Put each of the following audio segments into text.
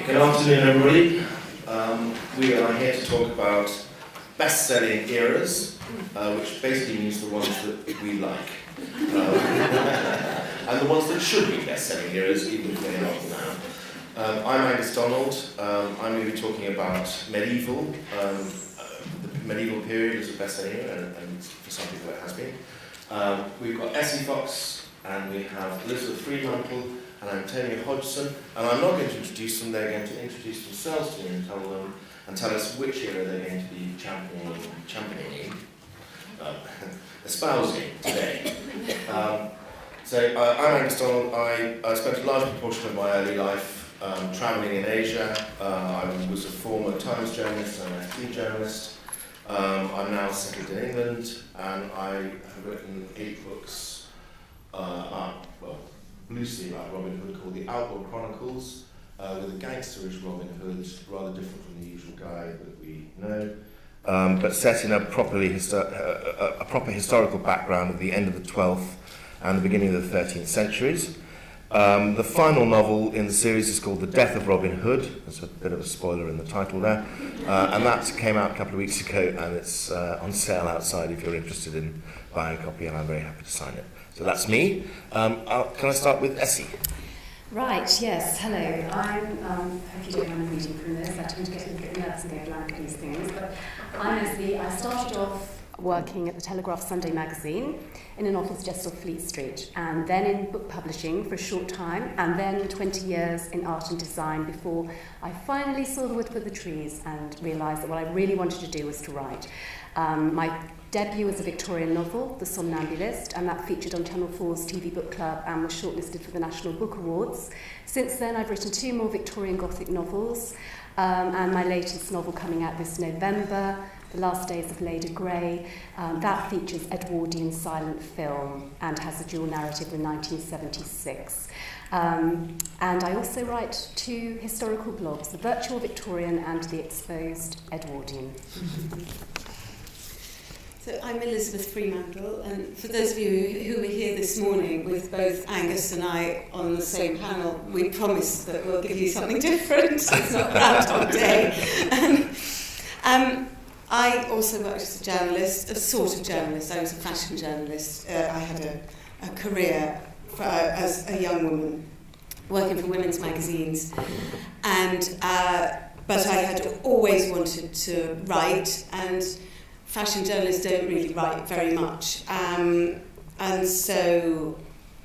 Good afternoon, everybody. We are here to talk about best-selling eras, which basically means the ones that we like. And the ones that should be best-selling eras, even if they're not now. I'm Angus Donald. I'm going to be talking about medieval. The medieval period is a best-selling era, and for some people it has been. We've got Essie Fox, and we have Elizabeth Freemantle, and Antonia Hodgson, and I'm not going to introduce them, they're going to introduce themselves to me and tell us which era they're going to be championing, espousing today. I'm Angus Donald. I spent a large proportion of my early life travelling in Asia. I was a former Times journalist and an FT journalist. I'm now settled in England, and I have written 8 books, loosely about Robin Hood, called The Outlaw Chronicles, with a gangsterish Robin Hood, rather different from the usual guy that we know, but set in a proper historical background at the end of the 12th and the beginning of the 13th centuries. The final novel in the series is called The Death of Robin Hood. There's a bit of a spoiler in the title there. And that came out a couple of weeks ago, and it's on sale outside if you're interested in buying a copy, and I'm very happy to sign it. So that's me. Can I start with Essie? Right, yes, hello. I'm, hope you don't mind reading from this. I tend to get a little bit nervous and go blank at these things. But I'm Essie. I started off working at the Telegraph Sunday magazine in an office just off Fleet Street, and then in book publishing for a short time, and then 20 years in art and design before I finally saw the wood for the trees and realised that what I really wanted to do was to write. My debut was a Victorian novel, The Somnambulist, and that featured on Channel 4's TV Book Club and was shortlisted for the National Book Awards. Since then, I've written 2 more Victorian Gothic novels, and my latest novel coming out this November, The Last Days of Lady Grey, that features Edwardian silent film and has a dual narrative in 1976. And I also write 2 historical blogs, The Virtual Victorian and The Exposed Edwardian. So I'm Elizabeth Freemantle, and for those of you who were here this morning with both Angus and I on the same panel, we promised that we'll give you something different. It's not Groundhog Day. I also worked as a journalist, a sort of journalist. I was a fashion journalist. I had a career as a young woman working for women's magazines, and but I had always wanted to write, and fashion journalists don't really write very much, and so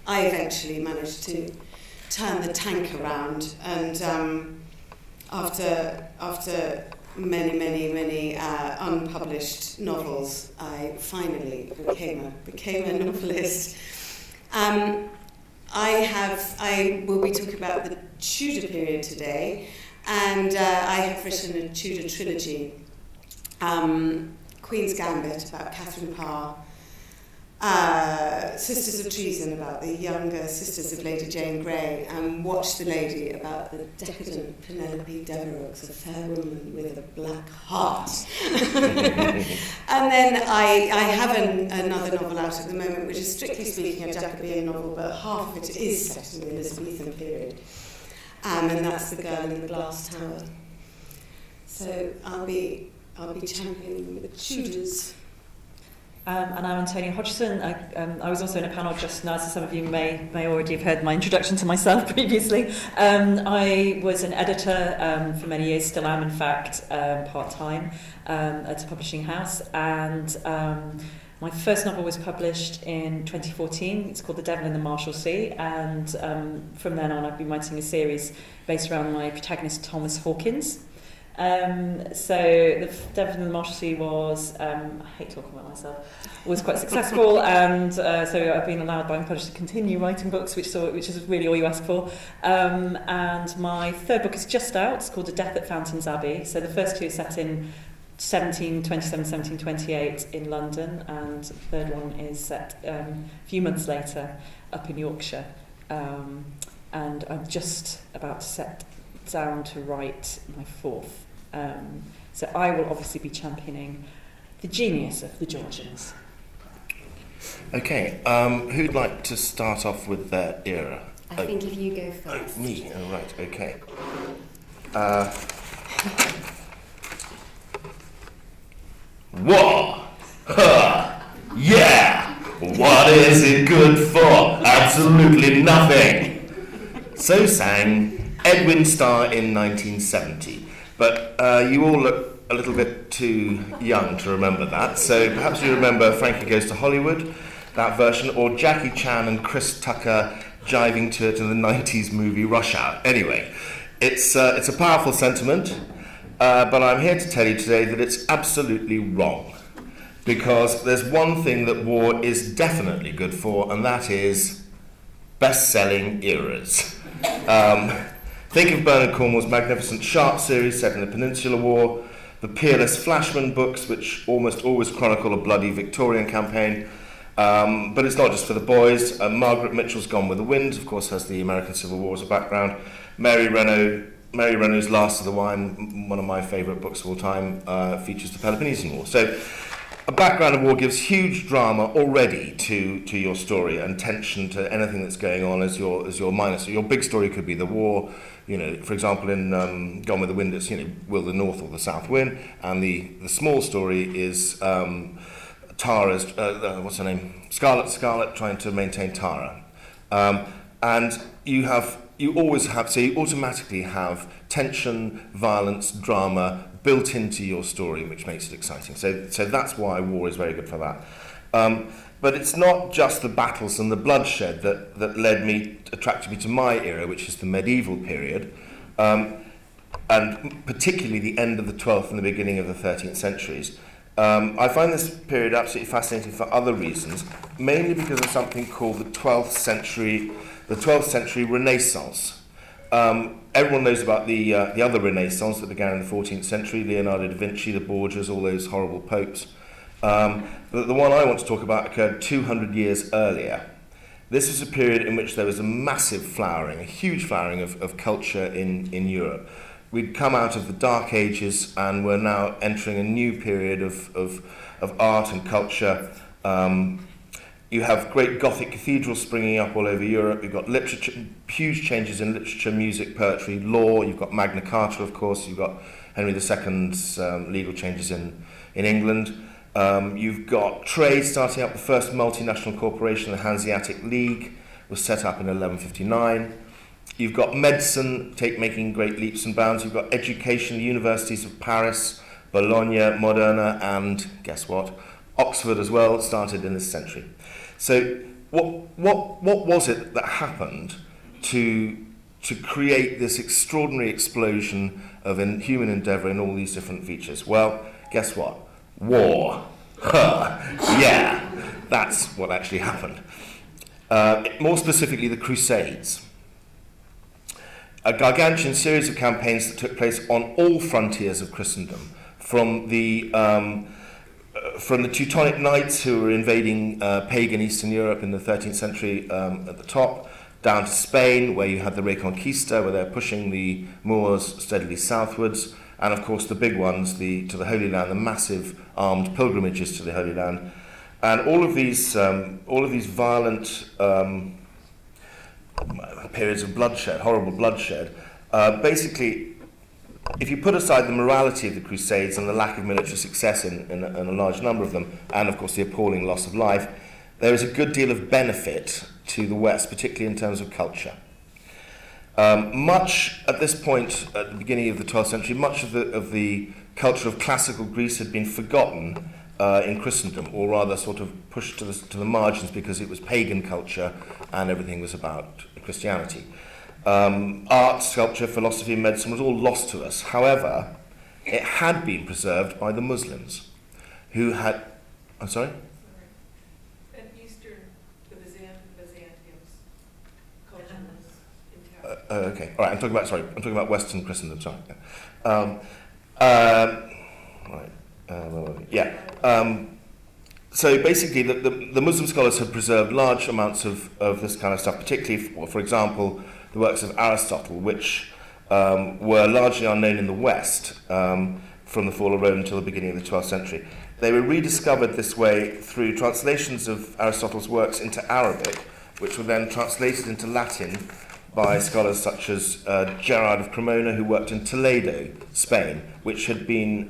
I eventually managed to turn the tank around, and after many unpublished novels, I finally became a novelist. I will be talking about the Tudor period today, and I have written a Tudor trilogy. Queen's Gambit about Catherine Parr, Sisters of Treason about the younger sisters of Lady Jane Grey, and Watch the Lady about the decadent Penelope Devereux, a fair woman with a black heart. And then I have another novel out at the moment, which is strictly speaking a Jacobean novel, but half of it is set in the Elizabethan period, and that's The Girl in the Glass Tower. So I'll be championing the Tudors. And I'm Antonia Hodgson. I was also in a panel just now, so some of you may already have heard my introduction to myself previously. I was an editor for many years, still am in fact, part-time at a publishing house, and my first novel was published in 2014. It's called The Devil in the Marshalsea, and from then on I've been writing a series based around my protagonist Thomas Hawkins. So The Devil in the Marshalsea was, I hate talking about myself, was quite successful, and so I've been allowed by my publisher to continue writing books, which is really all you ask for. And my third book is just out. It's called A Death at Fountains Abbey. So the first 2 are set in 1728 in London, and the third one is set a few months later up in Yorkshire. And I'm just about to set down to write my 4th. So I will obviously be championing the genius of the Georgians. Okay, who'd like to start off with their era? I think if you go first. Me? Oh, right, okay. War! Huh! Yeah! What is it good for? Absolutely nothing! So sang Edwin Starr in 1970. But you all look a little bit too young to remember that, so perhaps you remember Frankie Goes to Hollywood, that version, or Jackie Chan and Chris Tucker jiving to it in the 90s movie Rush Hour. Anyway, it's a powerful sentiment, but I'm here to tell you today that it's absolutely wrong. Because there's one thing that war is definitely good for, and that is best-selling eras. Think of Bernard Cornwell's magnificent Sharp series set in the Peninsular War, the peerless Flashman books, which almost always chronicle a bloody Victorian campaign. But it's not just for the boys. Margaret Mitchell's Gone with the Wind, of course, has the American Civil War as a background. Mary Renault's Last of the Wine, one of my favourite books of all time, features the Peloponnesian War. So a background of war gives huge drama already to your story and tension to anything that's going on as your minor. So your big story could be the war. You know, for example, in Gone with the Wind, it's, will the North or the South win? And the small story is Tara's, what's her name? Scarlet trying to maintain Tara. And you automatically have tension, violence, drama built into your story, which makes it exciting. So that's why war is very good for that. But it's not just the battles and the bloodshed that attracted me to my era, which is the medieval period, and particularly the end of the 12th and the beginning of the 13th centuries. I find this period absolutely fascinating for other reasons, mainly because of something called the 12th century Renaissance. Everyone knows about the other Renaissance that began in the 14th century, Leonardo da Vinci, the Borgias, all those horrible popes. The one I want to talk about occurred 200 years earlier. This is a period in which there was a massive flowering, a huge flowering of culture in Europe. We'd come out of the Dark Ages and we're now entering a new period of art and culture. You have great Gothic cathedrals springing up all over Europe. You've got literature, huge changes in literature, music, poetry, law. You've got Magna Carta, of course. You've got Henry II's legal changes in England. You've got trade starting up. The first multinational corporation, the Hanseatic League, was set up in 1159. You've got medicine making great leaps and bounds. You've got education, the universities of Paris, Bologna, Modena, and guess what? Oxford as well started in this century. So what was it that happened to create this extraordinary explosion of human endeavour in all these different features? Well, guess what? War. Yeah, that's what actually happened. More specifically, the Crusades. A gargantuan series of campaigns that took place on all frontiers of Christendom, from the Teutonic Knights who were invading pagan Eastern Europe in the 13th century at the top, down to Spain, where you had the Reconquista, where they're pushing the Moors steadily southwards, and of course the big ones, to the Holy Land, the massive armed pilgrimages to the Holy Land, and all of these violent periods of bloodshed, horrible bloodshed. Basically, if you put aside the morality of the Crusades and the lack of military success in a large number of them, and of course the appalling loss of life, there is a good deal of benefit to the West, particularly in terms of culture. Much at this point, at the beginning of the 12th century, much of the culture of classical Greece had been forgotten in Christendom, or rather sort of pushed to the margins because it was pagan culture and everything was about Christianity. Art, sculpture, philosophy, medicine was all lost to us. However, it had been preserved by the Muslims, who had... I'm sorry? And Eastern, the Byzantiums, culture was intact. Okay, all right, I'm talking about Western Christendom, sorry. So basically, the Muslim scholars have preserved large amounts of this kind of stuff, particularly, for example, the works of Aristotle, which were largely unknown in the West from the fall of Rome until the beginning of the 12th century. They were rediscovered this way through translations of Aristotle's works into Arabic which were then translated into Latin by scholars such as Gerard of Cremona, who worked in Toledo, Spain, which had been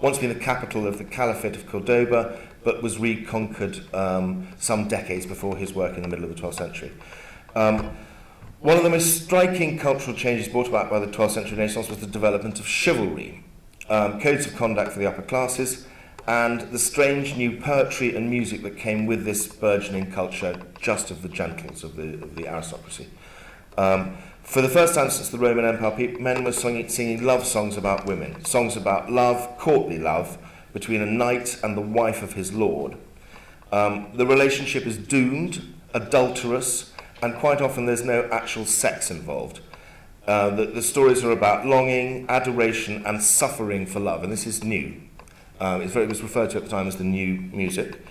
once been the capital of the Caliphate of Cordoba, but was reconquered some decades before his work in the middle of the 12th century. One of the most striking cultural changes brought about by the 12th century Renaissance was the development of chivalry, codes of conduct for the upper classes, and the strange new poetry and music that came with this burgeoning culture just of the gentles, of the aristocracy. For the first time since the Roman Empire, men were singing love songs about women, songs about love, courtly love, between a knight and the wife of his lord. The relationship is doomed, adulterous, and quite often there's no actual sex involved. The stories are about longing, adoration, and suffering for love, and this is new. It was referred to at the time as the new music.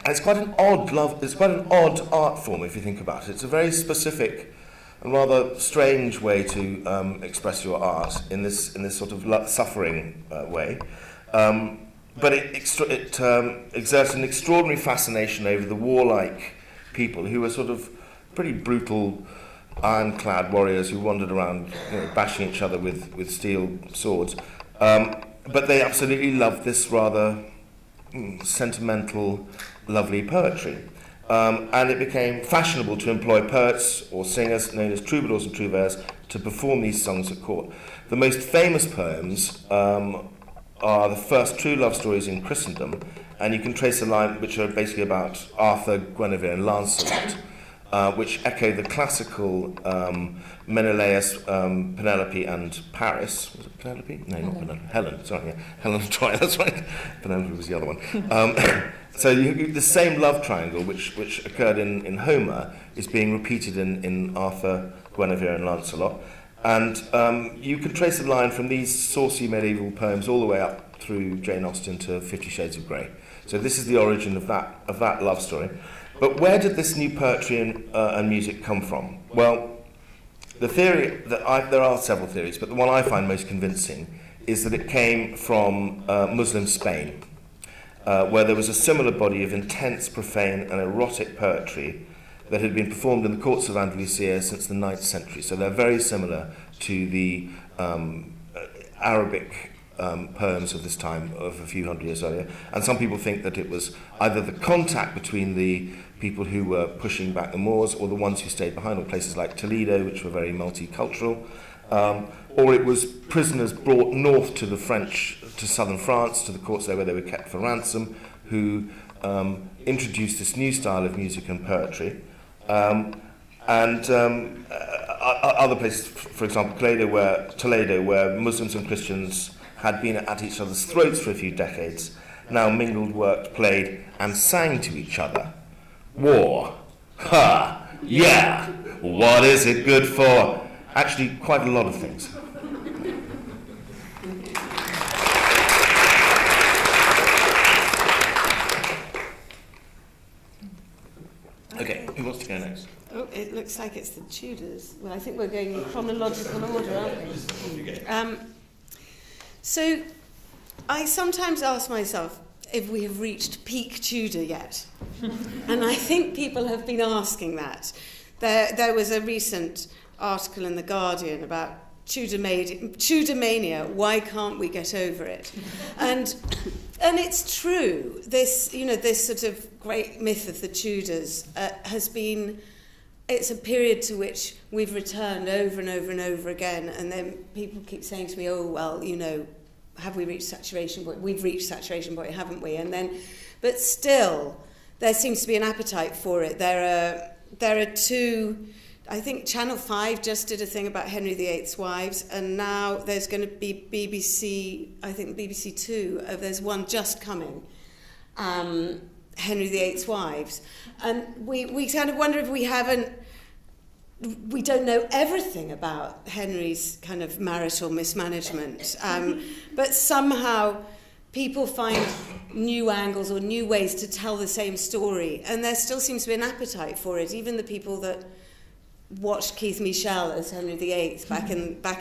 And it's quite an odd art form if you think about it. It's a very specific and rather strange way to express your art in this sort of suffering way. But it exerts an extraordinary fascination over the warlike people who were sort of pretty brutal, ironclad warriors who wandered around, bashing each other with steel swords. But they absolutely loved this rather sentimental, lovely poetry. And it became fashionable to employ poets or singers, known as troubadours and trouvères, to perform these songs at court. The most famous poems are the first true love stories in Christendom, and you can trace a line which are basically about Arthur, Guinevere, and Lancelot, which echo the classical Menelaus, Penelope, and Paris. Was it Penelope? No, not Penelope. Helen, sorry. Yeah. Helen and Troy, that's right. Penelope was the other one. So the same love triangle which occurred in Homer is being repeated in Arthur, Guinevere, and Lancelot. And you can trace a line from these saucy medieval poems all the way up through Jane Austen to 50 Shades of Grey. So this is the origin of that love story. But where did this new poetry and music come from? Well, the theory there are several theories, but the one I find most convincing is that it came from Muslim Spain, where there was a similar body of intense, profane, and erotic poetry that had been performed in the courts of Andalusia since the 9th century. So they're very similar to the Arabic poems of this time, of a few hundred years earlier. And some people think that it was either the contact between the people who were pushing back the Moors or the ones who stayed behind, or places like Toledo, which were very multicultural, or it was prisoners brought north to the French, to southern France, to the courts there where they were kept for ransom, who introduced this new style of music and poetry. Other places, for example, Toledo, where Muslims and Christians had been at each other's throats for a few decades, now mingled, worked, played, and sang to each other. War. Ha! Yeah! What is it good for? Actually, quite a lot of things. Okay, who wants to go next? Oh, it looks like it's the Tudors. Well, I think we're going in chronological order, aren't we? So, I sometimes ask myself if we have reached peak Tudor yet. And I think people have been asking that. There was a recent article in The Guardian about Tudormania, why can't we get over it? And it's true. This sort of great myth of the Tudors has been. It's a period to which we've returned over and over and over again, and then people keep saying to me, "Oh well, have we reached saturation point? We've reached saturation point, haven't we?" But still, there seems to be an appetite for it. There are two. I think Channel 5 just did a thing about Henry VIII's wives, and now there's going to be BBC. I think BBC 2. There's one just coming. Henry VIII's wives, and we kind of wonder if we don't know everything about Henry's kind of marital mismanagement, but somehow people find new angles or new ways to tell the same story, and there still seems to be an appetite for it. Even the people that watched Keith Michel as Henry VIII back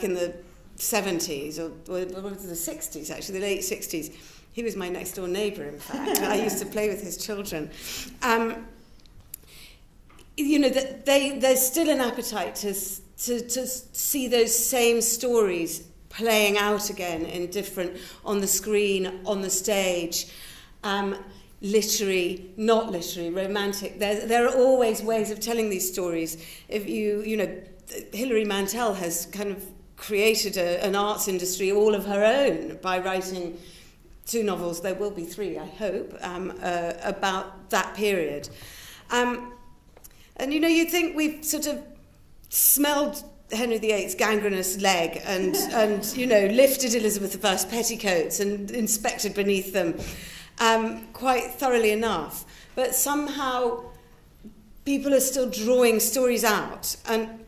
in the 70s or the 60s, actually the late 60s. He was my next door neighbour, in fact. I used to play with his children. that there's still an appetite to see those same stories playing out again in different, on the screen, on the stage, literary, not literary, romantic. There are always ways of telling these stories. If Hilary Mantel has kind of created an arts industry all of her own by writing 2 novels, there will be 3, I hope, about that period. And you'd think we've sort of smelled Henry VIII's gangrenous leg and lifted Elizabeth I's petticoats and inspected beneath them quite thoroughly enough. But somehow people are still drawing stories out. And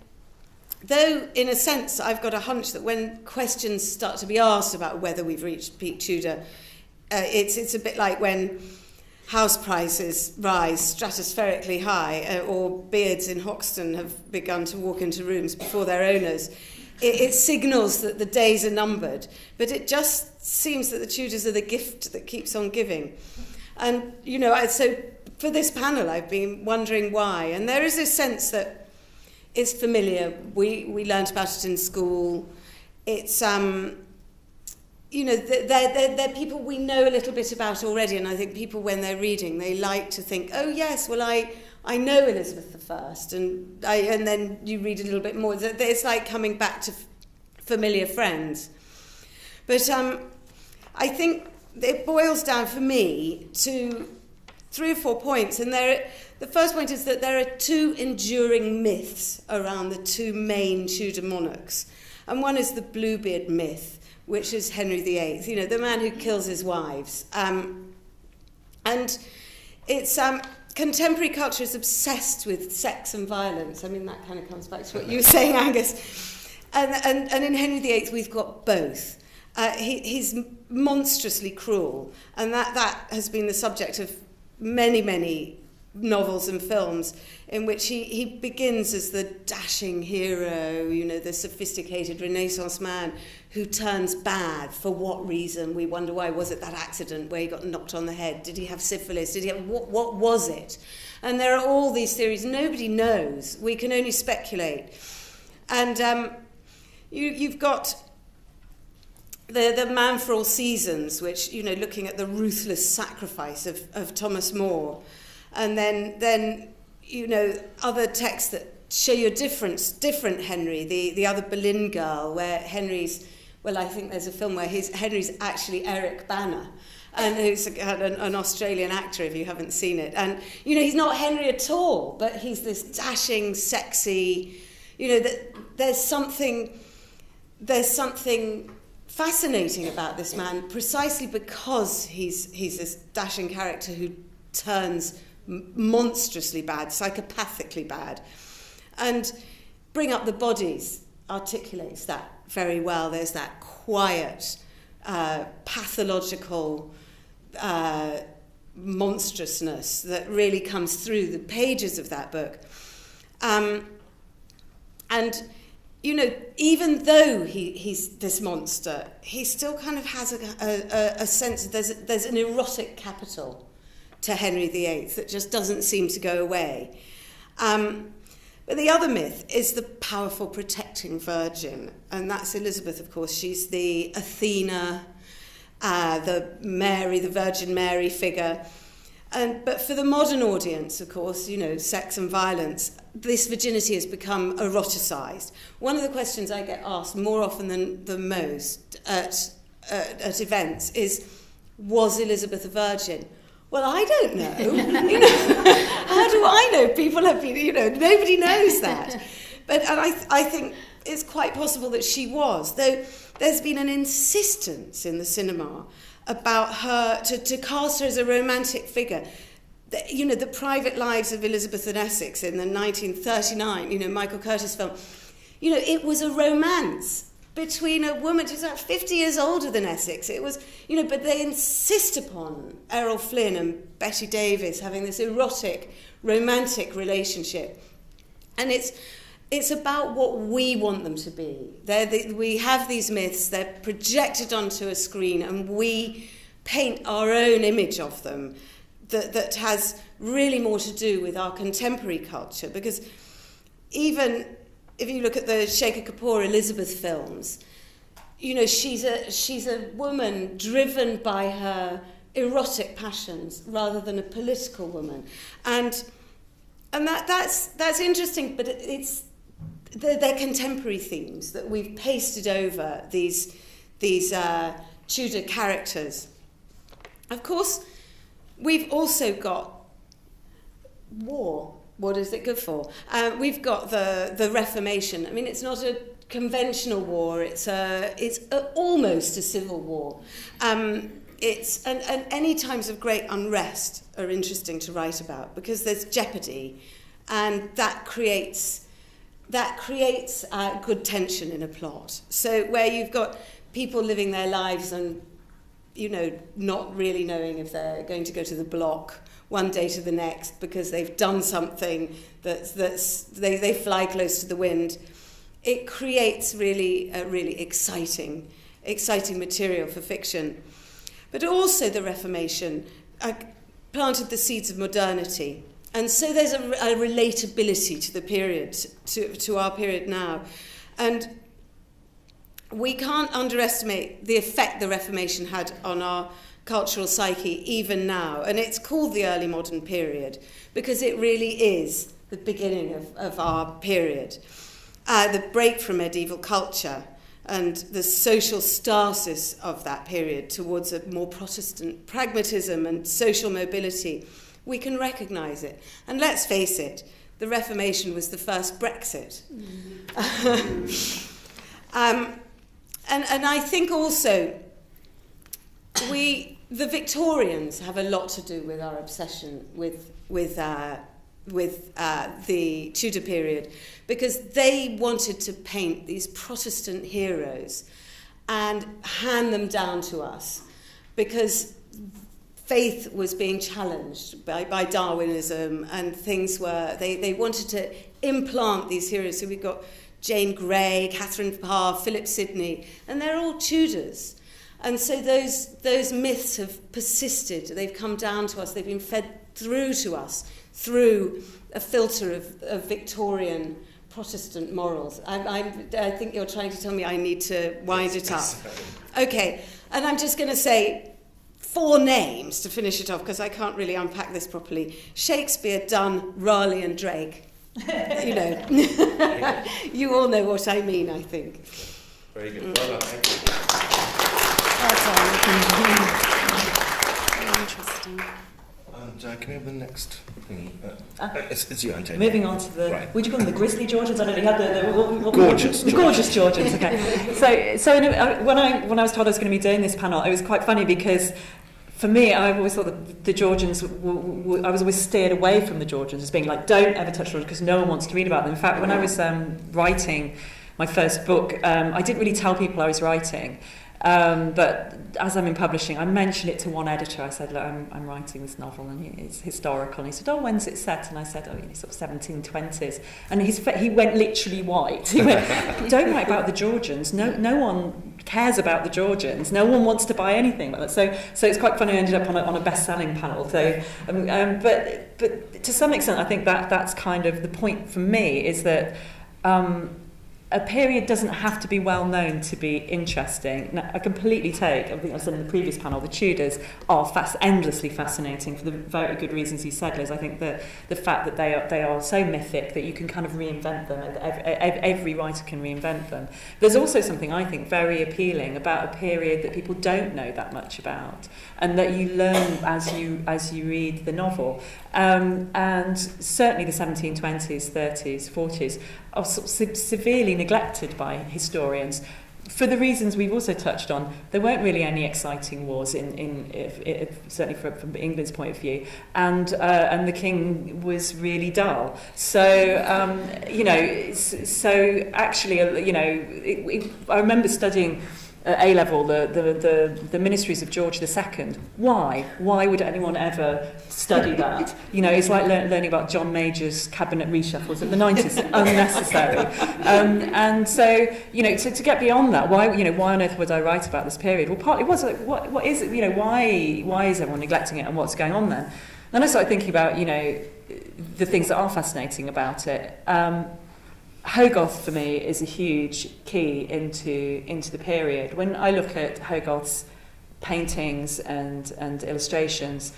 though, in a sense, I've got a hunch that when questions start to be asked about whether we've reached peak Tudor, it's a bit like when house prices rise stratospherically high, or beards in Hoxton have begun to walk into rooms before their owners. It signals that the days are numbered, but it just seems that the Tudors are the gift that keeps on giving. And, so for this panel, I've been wondering why. And there is this sense that it's familiar. We learnt about it in school. It's, they're people we know a little bit about already, and I think people, when they're reading, they like to think, oh yes, well I know Elizabeth I, and then you read a little bit more. It's like coming back to familiar friends. But I think it boils down for me to 3 or 4 points, and the first point is that there are 2 enduring myths around the 2 main Tudor monarchs, and one is the Bluebeard myth, which is Henry VIII, the man who kills his wives. And it's contemporary culture is obsessed with sex and violence. I mean, that kind of comes back to what you were saying, Angus. And in Henry VIII, we've got both. He's monstrously cruel, and that has been the subject of many, many novels and films in which he begins as the dashing hero, the sophisticated Renaissance man who turns bad. For what reason? We wonder why. Was it that accident where he got knocked on the head? Did he have syphilis? What was it? And there are all these theories. Nobody knows. We can only speculate. And you've got the Man for All Seasons, which, looking at the ruthless sacrifice of Thomas More. And then other texts that show you a different Henry, the other Boleyn girl, where Henry's, I think there's a film where Henry's actually Eric Bana, and who's an Australian actor, if you haven't seen it. And, he's not Henry at all, but he's this dashing, sexy, there's something fascinating about this man, precisely because he's this dashing character who turns monstrously bad, psychopathically bad. And Bring Up the Bodies articulates that very well. There's that quiet, pathological monstrousness that really comes through the pages of that book. And, even though he's this monster, he still kind of has a sense that there's an erotic capital to Henry VIII that just doesn't seem to go away. But the other myth is the powerful protecting virgin, and that's Elizabeth, of course. She's the Athena, the Mary, the Virgin Mary figure. But for the modern audience, of course, sex and violence, this virginity has become eroticised. One of the questions I get asked more often than most at events is, was Elizabeth a virgin? Well, I don't know. How do I know? People have been, nobody knows that. And I think it's quite possible that she was, though there's been an insistence in the cinema about her, to cast her as a romantic figure. The Private Lives of Elizabeth and Essex in the 1939, Michael Curtis film, it was a romance between a woman who's about 50 years older than Essex. It was, but they insist upon Errol Flynn and Betty Davis having this erotic, romantic relationship. And it's about what we want them to be. We have these myths, they're projected onto a screen, and we paint our own image of them that has really more to do with our contemporary culture, because even if you look at the Shekhar Kapoor Elizabeth films, you know, she's a woman driven by her erotic passions rather than a political woman, and that's interesting. But they're contemporary themes that we've pasted over these Tudor characters. Of course, we've also got war. What is it good for? We've got the Reformation. I mean, it's not a conventional war. It's almost a civil war. And any times of great unrest are interesting to write about because there's jeopardy, and that creates good tension in a plot. So where you've got people living their lives and, you know, not really knowing if they're going to go to the block one day to the next because they've done something they fly close to the wind, it creates really exciting material for fiction. But also the Reformation planted the seeds of modernity. And so there's a relatability to the period, to our period now. And we can't underestimate the effect the Reformation had on our cultural psyche even now. And it's called the early modern period because it really is the beginning of our period. The break from medieval culture and the social stasis of that period towards a more Protestant pragmatism and social mobility, we can recognise it. And let's face it, the Reformation was the first Brexit. And I think also the Victorians have a lot to do with our obsession with the Tudor period, because they wanted to paint these Protestant heroes and hand them down to us, because faith was being challenged by Darwinism, and things were, they wanted to implant these heroes. So we've got Jane Grey, Catherine Parr, Philip Sidney, and they're all Tudors. And so those myths have persisted. They've come down to us. They've been fed through to us through a filter of Victorian Protestant morals. I think you're trying to tell me I need to wind it up. Okay, and I'm just going to say 4 names to finish it off, because I can't really unpack this properly. Shakespeare, Donne, Raleigh and Drake. You know, you all know what I mean, I think. Very good. Well done, thank you. Very interesting. And can we have the next thing? It's you, Antonio. Moving on to the, right. Would you call them the Grizzly Georgians? I don't know, you had the Gorgeous Georgians, okay. So when I was told I was going to be doing this panel, it was quite funny because for me, I always thought that the Georgians, I was always steered away from the Georgians as being like, don't ever touch Georgians because no one wants to read about them. In fact, when I was writing my first book, I didn't really tell people I was writing. But as I'm in publishing, I mentioned it to one editor. I said, look, I'm writing this novel and it's historical. And he said, oh, when's it set? And I said, oh, sort of 1720s. And he went literally white. He went, don't write about the Georgians. No one cares about the Georgians. No one wants to buy anything like that. So it's quite funny. I ended up on a best-selling panel. So, but to some extent, I think that's kind of the point for me, is that a period doesn't have to be well known to be interesting. Now, I completely take, I think I said in the previous panel, the Tudors are endlessly fascinating for the very good reasons you said, Liz. I think the fact that they are so mythic that you can kind of reinvent them, and every writer can reinvent them. There's also something I think very appealing about a period that people don't know that much about, and that you learn as you read the novel. And certainly the 1720s, 30s, 40s are sort of severely neglected by historians for the reasons we've also touched on. There weren't really any exciting wars certainly from England's point of view, and the king was really dull. So actually, I remember studying at A-level the ministries of George II. Why would anyone ever study that? It's like learning about John Major's cabinet reshuffles in the 90s. Unnecessary. And so to get beyond that, why on earth would I write about this period? Well, partly was like, what is it? Why is everyone neglecting it, and what's going on there? Then I started thinking about, the things that are fascinating about it. Hogarth for me is a huge key into the period. When I look at Hogarth's paintings and illustrations,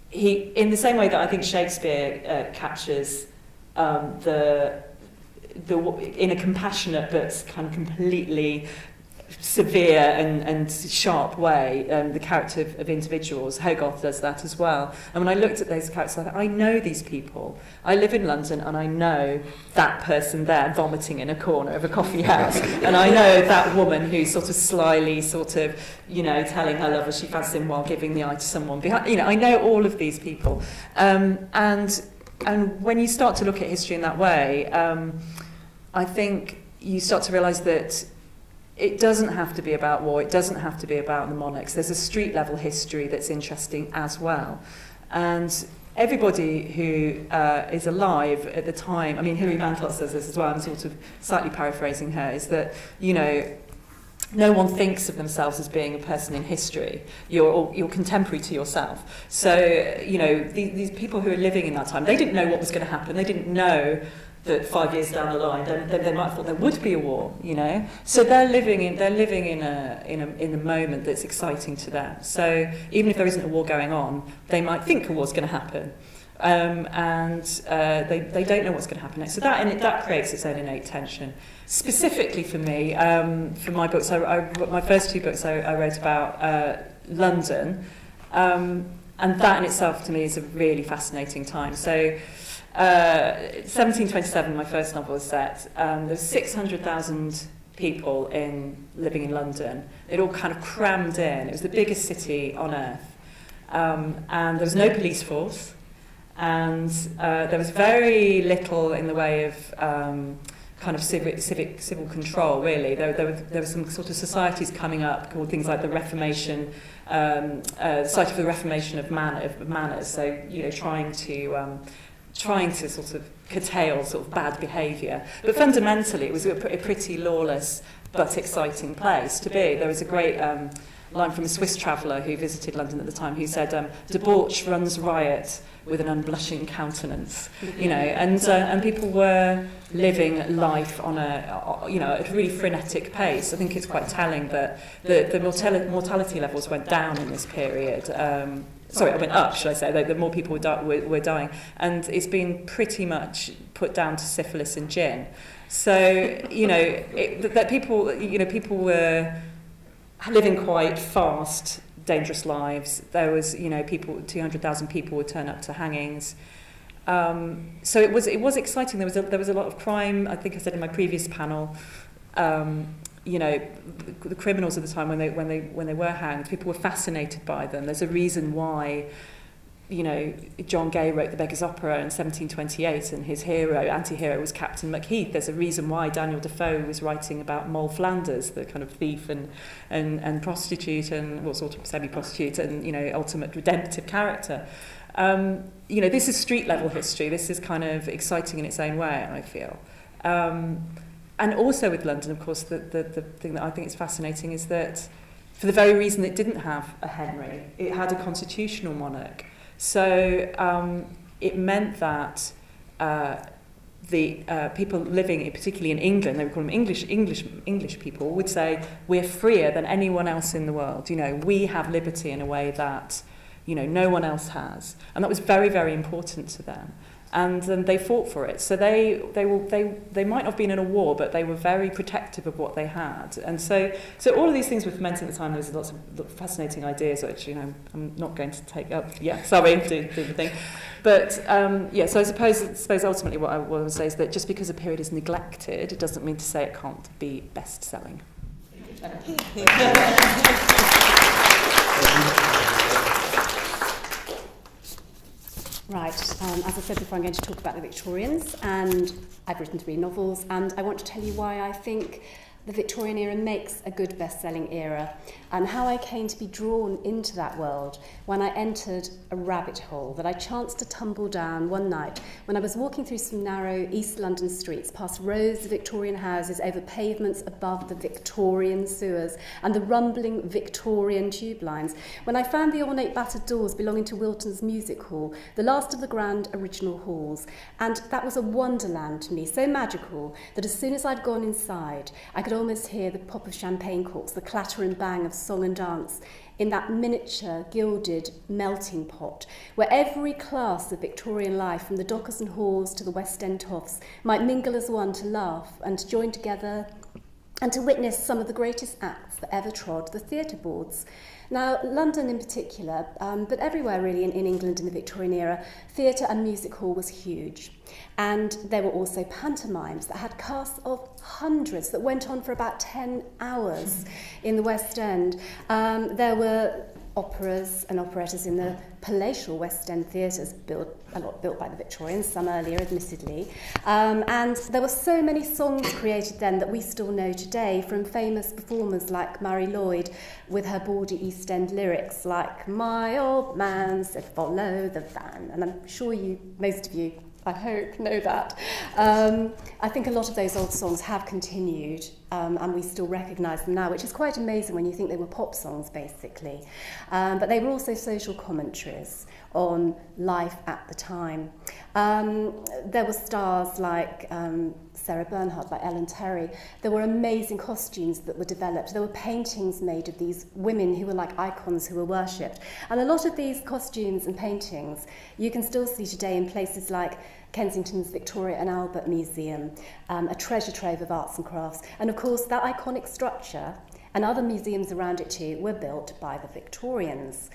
he, in the same way that I think Shakespeare captures the in a compassionate but kind of completely severe and sharp way, the character of individuals, Hogarth does that as well. And when I looked at those characters, I thought, I know these people. I live in London and I know that person there vomiting in a corner of a coffee house. And I know that woman who's sort of slyly telling her lover she fancies him while giving the eye to someone behind. I know all of these people. And when you start to look at history in that way, I think you start to realise that it doesn't have to be about war, it doesn't have to be about the monarchs. There's a street level history that's interesting as well. And everybody who is alive at the time, I mean, Hilary Mantel says this as well, I'm sort of slightly paraphrasing her, is that, no one thinks of themselves as being a person in history. You're contemporary to yourself. So, these people who are living in that time, they didn't know what was going to happen. They didn't know that 5 years down the line, they might have thought there would be a war, So they're living in a moment that's exciting to them. So even if there isn't a war going on, they might think a war's going to happen. They don't know what's going to happen next. So that creates its own innate tension. Specifically for me, for my books, my first two books I wrote about London, and that in itself to me is a really fascinating time. So 1727, my first novel was set. There were 600,000 people living in London. It all kind of crammed in. It was the biggest city on earth. And there was no police force. And there was very little in the way of kind of civil control, really. There were some sort of societies coming up called things like the Reformation, Society for the Reformation of Manners. So, trying to sort of curtail sort of bad behaviour. But fundamentally, it was a pretty lawless but exciting place to be. There was a great line from a Swiss traveller who visited London at the time who said, debauch runs riot with an unblushing countenance, and people were living life on at a really frenetic pace. I think it's quite telling that the mortality levels went down in this period. It went up, should I say? The more people were dying, and it's been pretty much put down to syphilis and gin. So that people were living quite fast, dangerous lives. There was 200,000 people would turn up to hangings. So it was exciting. There was a lot of crime. I think I said in my previous panel. The criminals at the time when they were hanged, people were fascinated by them. There's a reason why, John Gay wrote The Beggar's Opera in 1728, and his anti-hero was Captain Macheath. There's a reason why Daniel Defoe was writing about Moll Flanders, the kind of thief and prostitute and sort of semi-prostitute and ultimate redemptive character. This is street level history. This is kind of exciting in its own way, I feel. And also with London, of course, the thing that I think is fascinating is that for the very reason it didn't have a Henry, it had a constitutional monarch. So it meant that the people living, particularly in England, they would call them English people, would say, we're freer than anyone else in the world. We have liberty in a way that, no one else has. And that was very, very important to them. And they fought for it. So they might not have been in a war, but they were very protective of what they had. And so all of these things were fermenting at the time. There was lots of fascinating ideas, which I'm not going to take up. Yeah, sorry, do the thing. But so I suppose ultimately what I want to say is that just because a period is neglected, it doesn't mean to say it can't be best-selling. Right, as I said before, I'm going to talk about the Victorians, and I've written 3 novels, and I want to tell you why I think the Victorian era makes a good best-selling era, and how I came to be drawn into that world when I entered a rabbit hole that I chanced to tumble down one night when I was walking through some narrow East London streets past rows of Victorian houses over pavements above the Victorian sewers and the rumbling Victorian tube lines, when I found the ornate battered doors belonging to Wilton's Music Hall, the last of the grand original halls. And that was a wonderland to me, so magical that as soon as I'd gone inside, I could almost hear the pop of champagne corks, the clatter and bang of song and dance in that miniature gilded melting pot where every class of Victorian life, from the dockers and whores to the West End toffs, might mingle as one to laugh and to join together and to witness some of the greatest acts that ever trod the theatre boards. Now, London in particular, but everywhere really in England in the Victorian era, theatre and music hall was huge. And there were also pantomimes that had casts of hundreds that went on for about 10 hours in the West End. There were operas and operettas in the palatial West End theatres, a lot built by the Victorians, some earlier admittedly. And there were so many songs created then that we still know today from famous performers like Mary Lloyd with her bawdy East End lyrics like "My old man said follow the van," and I'm sure most of you, I hope, know that. I think a lot of those old songs have continued and we still recognise them now, which is quite amazing when you think they were pop songs basically. But they were also social commentaries on life at the time. There were stars like Sarah Bernhardt, like Ellen Terry. There were amazing costumes that were developed. There were paintings made of these women who were like icons who were worshipped. And a lot of these costumes and paintings you can still see today in places like Kensington's Victoria and Albert Museum, a treasure trove of arts and crafts. And of course, that iconic structure and other museums around it too were built by the Victorians.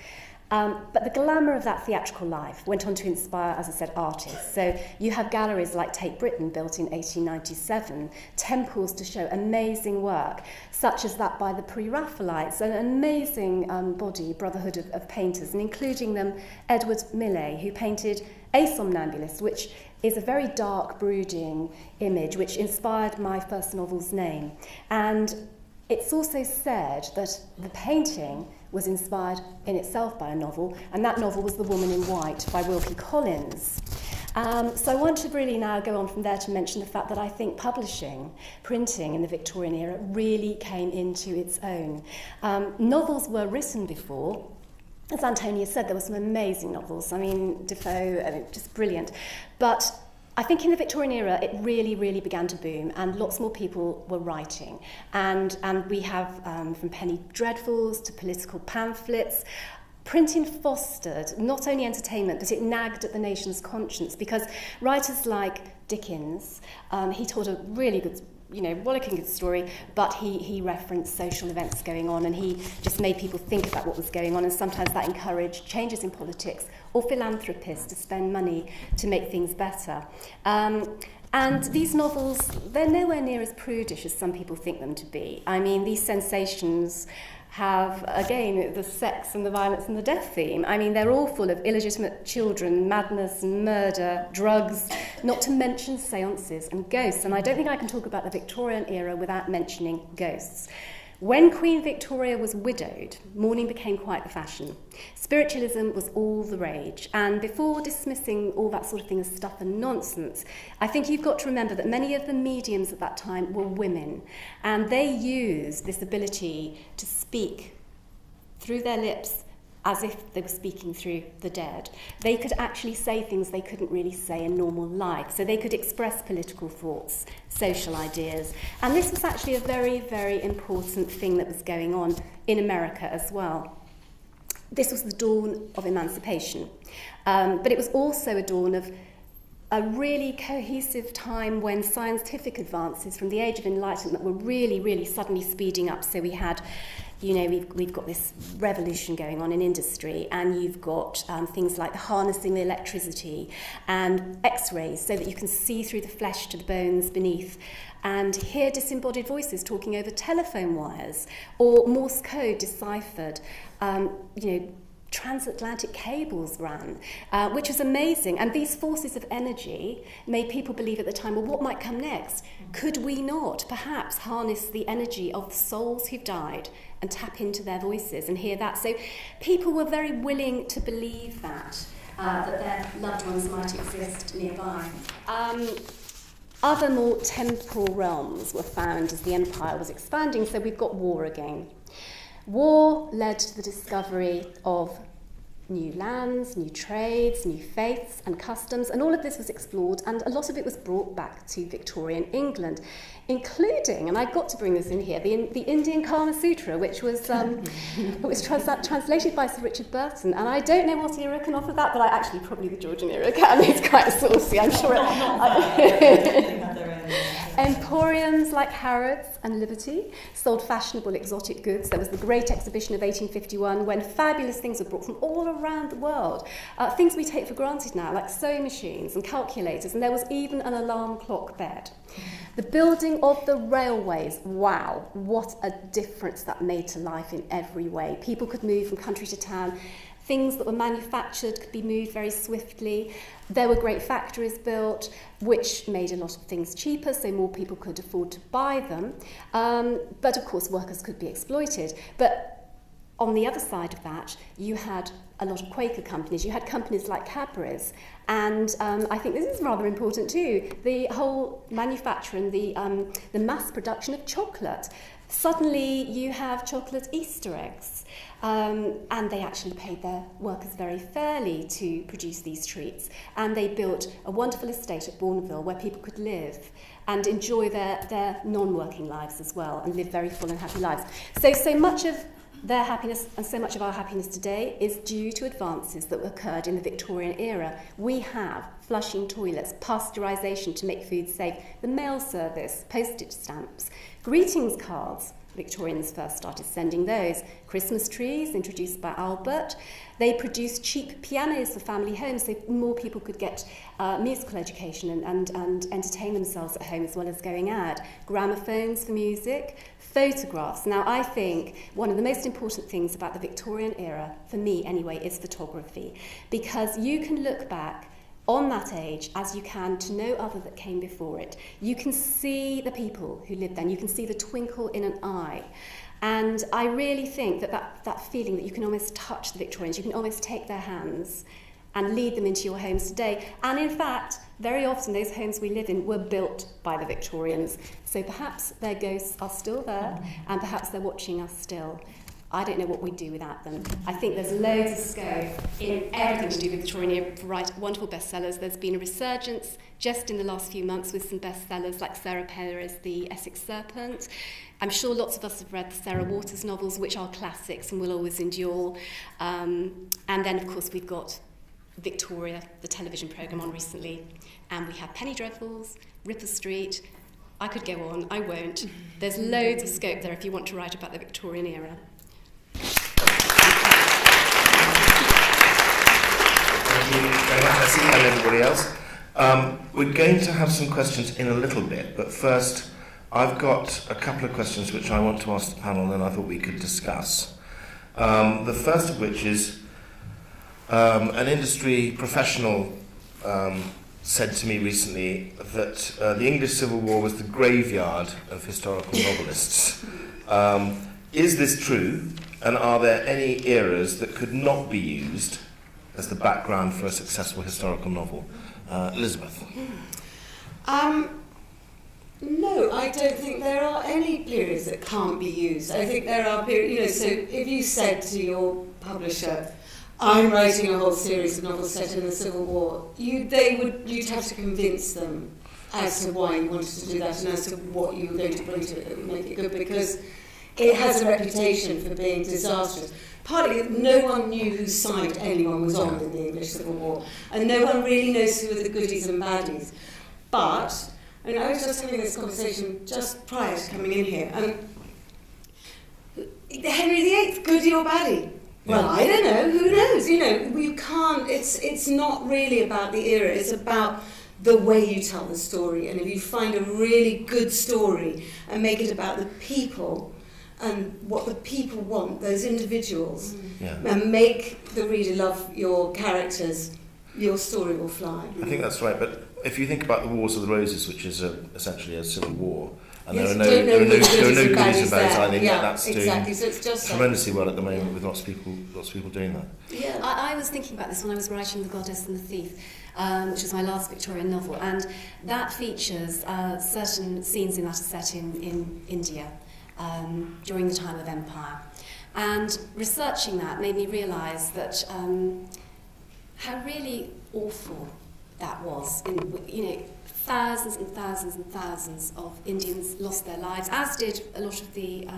But the glamour of that theatrical life went on to inspire, as I said, artists. So you have galleries like Tate Britain, built in 1897, temples to show amazing work, such as that by the Pre-Raphaelites, an amazing body, brotherhood of painters, and including them Edward Millais, who painted A Somnambulist, which is a very dark, brooding image, which inspired my first novel's name. And it's also said that the painting was inspired in itself by a novel, and that novel was The Woman in White by Wilkie Collins. So I want to really now go on from there to mention the fact that I think publishing, printing in the Victorian era really came into its own. Novels were written before. As Antonia said, there were some amazing novels. I mean, Defoe, just brilliant. But I think in the Victorian era, it really, really began to boom, and lots more people were writing. And we have, from penny dreadfuls to political pamphlets, printing fostered not only entertainment, but it nagged at the nation's conscience, because writers like Dickens, he told a really good, rollicking good story, but he referenced social events going on, and he just made people think about what was going on, and sometimes that encouraged changes in politics or philanthropists to spend money to make things better. And these novels, they're nowhere near as prudish as some people think them to be. I mean, these sensations have, again, the sex and the violence and the death theme. I mean, they're all full of illegitimate children, madness and murder, drugs, not to mention seances and ghosts. And I don't think I can talk about the Victorian era without mentioning ghosts. When Queen Victoria was widowed, mourning became quite the fashion. Spiritualism was all the rage. And before dismissing all that sort of thing as stuff and nonsense, I think you've got to remember that many of the mediums at that time were women. And they used this ability to speak through their lips as if they were speaking through the dead. They could actually say things they couldn't really say in normal life. So they could express political thoughts, social ideas. And this was actually a very, very important thing that was going on in America as well. This was the dawn of emancipation. But it was also a dawn of a really cohesive time when scientific advances from the Age of Enlightenment were really, really suddenly speeding up. So we had, we've got this revolution going on in industry, and you've got things like the harnessing the electricity and X-rays so that you can see through the flesh to the bones beneath and hear disembodied voices talking over telephone wires, or Morse code deciphered, transatlantic cables ran, which was amazing. And these forces of energy made people believe at the time, well, what might come next? Could we not perhaps harness the energy of the souls who've died and tap into their voices and hear that? So people were very willing to believe that their loved ones might exist nearby. Other more temporal realms were found as the empire was expanding, so we've got war again. War led to the discovery of new lands, new trades, new faiths and customs, and all of this was explored, and a lot of it was brought back to Victorian England, including, and I got to bring this in here, the Indian Kama Sutra, which was translated by Sir Richard Burton, and I don't know what era can offer that, but I actually probably the Georgian era can. It's quite saucy, I'm sure. Emporiums like Harrods and Liberty sold fashionable exotic goods. There was the Great Exhibition of 1851 when fabulous things were brought from all around the world. Things we take for granted now, like sewing machines and calculators, and there was even an alarm clock bed. The building of the railways, wow, what a difference that made to life in every way. People could move from country to town. Things that were manufactured could be moved very swiftly. There were great factories built, which made a lot of things cheaper, so more people could afford to buy them. But of course, workers could be exploited. But on the other side of that, you had a lot of Quaker companies. You had companies like Cadbury's, and I think this is rather important too, the whole manufacture and the mass production of chocolate. Suddenly you have chocolate Easter eggs, and they actually paid their workers very fairly to produce these treats, and they built a wonderful estate at Bourneville where people could live and enjoy their non-working lives as well and live very full and happy lives. So much of their happiness and so much of our happiness today is due to advances that occurred in the Victorian era. We have flushing toilets, pasteurisation to make food safe, the mail service, postage stamps, greetings cards. Victorians first started sending those. Christmas trees, introduced by Albert. They produced cheap pianos for family homes so more people could get musical education and entertain themselves at home as well as going out. Gramophones for music. Photographs. Now, I think one of the most important things about the Victorian era, for me anyway, is photography. Because you can look back on that age as you can to no other that came before it. You can see the people who lived then. You can see the twinkle in an eye. And I really think that feeling that you can almost touch the Victorians, you can almost take their hands and lead them into your homes today. And in fact, very often those homes we live in were built by the Victorians. So perhaps their ghosts are still there, and perhaps they're watching us still. I don't know what we'd do without them. I think there's loads of scope in everything to do with Victorian era to write wonderful bestsellers. There's been a resurgence just in the last few months with some bestsellers like Sarah Perry's The Essex Serpent. I'm sure lots of us have read the Sarah Waters novels, which are classics and will always endure. And then, of course, we've got Victoria, the television programme on recently, and we have Penny Dreadfuls, Ripper Street. I could go on, I won't. There's loads of scope there if you want to write about the Victorian era. Thank you very much, Essie, and everybody else. We're going to have some questions in a little bit, but first I've got a couple of questions which I want to ask the panel and I thought we could discuss. The first of which is an industry professional said to me recently that the English Civil War was the graveyard of historical novelists. Is this true? And are there any eras that could not be used as the background for a successful historical novel? Elizabeth? No, I don't think there are any periods that can't be used. I think there are periods, so if you said to your publisher, I'm writing a whole series of novels set in the Civil War, you'd have to convince them as to why you wanted to do that and as to what you were going to bring to it that would make it good, because it has a reputation for being disastrous. Partly, no one knew whose side anyone was on in the English Civil War, and no one really knows who are the goodies and baddies. But, I mean, I was just having this conversation just prior to coming in here. Henry VIII, goodie or baddie? Well, I don't know. Who knows? You can't. It's not really about the era. It's about the way you tell the story. And if you find a really good story and make it about the people, and what the people want, those individuals, Yeah. and make the reader love your characters, your story will fly. I think that's right, but if you think about the Wars of the Roses, which is essentially a civil war, and Yes, there are no goodies and baddies bads, there. I think that's exactly. doing So it's just tremendously well at the moment with lots of people doing that. Yeah. I was thinking about this when I was writing The Goddess and the Thief, which was my last Victorian novel, and that features certain scenes in that are set in India during the time of empire. And researching that made me realise that how really awful that was. Thousands and thousands and thousands of Indians lost their lives, as did a lot of the